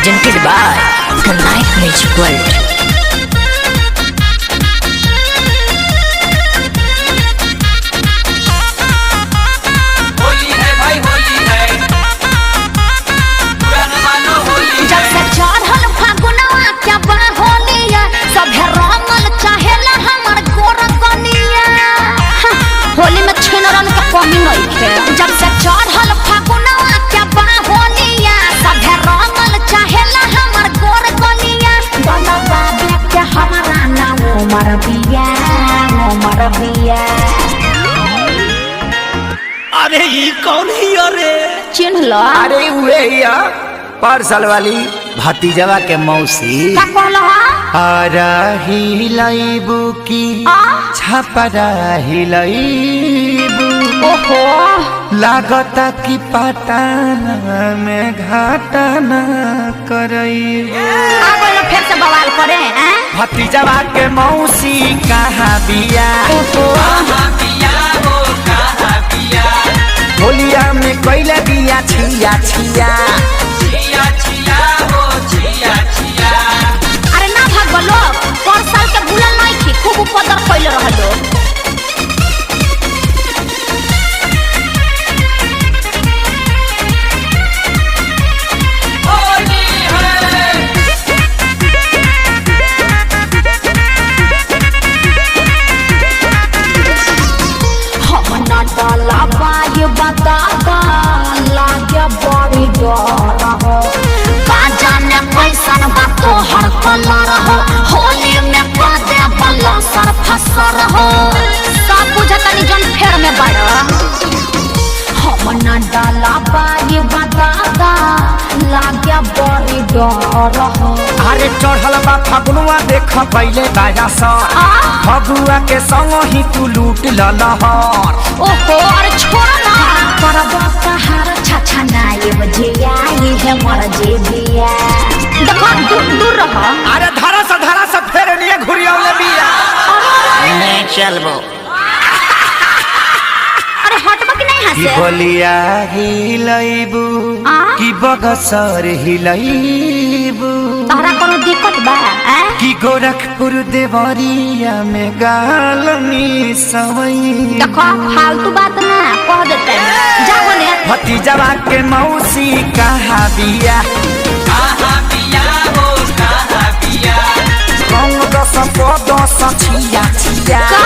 presented by the Night Magic World. जब से चढ़ल फागुनवा क्या बा होलिया सभे रंगल चाहेला हमर गोर गलिया गलबा देख के हमारा नाम उमर बिया अरे ये कौन ही अरे चिन्ह लो अरे उहे या पार्सल वाली भतीजवा के मौसी का कहलो आरा हिलाइबू की छपरा हिलाइबू ओहो लागता की पटाना में घाटाना करइबू आगो फिर से बवाल करे हैं भतीजवा के मौसी कहाँ बिया कहाँ बिया हो कहाँ बिया होलिया में कोइला बिया छिया छिया छिया छिया हो छिया छिया अरे ना भागो लोग पर साल के भूलल नहीं थी खूब उपद्रव कइले रहलो होली है हम ना डाला बाय बताता लागे बड़ी डर हो का जाने कैसन बा तोहर कलर हो होली में कदे बल्ला सर फसर हो सब बुझतनी जन फेर में बड़ा हम ना डाला बाय बताता लागे बड़ी डर हो अरे चढ़ल बा फगुआ देख पहले बाजा सर फगुआ के संग ही तू लूट ललहर ओहो अरे छोड़ ना करब कहार छछा नाये बजिया ये है मर जे बिया देखो दूर रहो अरे धारा से फेर लिए घुरियावले बिया नहीं चलबो अरे हटबा कि नहीं की हंसे बलिया हिलाइबू की बगसर हिलाइबू तोहरा कोनो दिक्कत बा की गोरखपुर देवरिया में गालनी सवई देखो फालतू बात ना कह देते जाओ ने भतीजवा के मौसी कहाँ बिया कहाँ बिया हो कहाँ बिया कौन दस छिया छिया का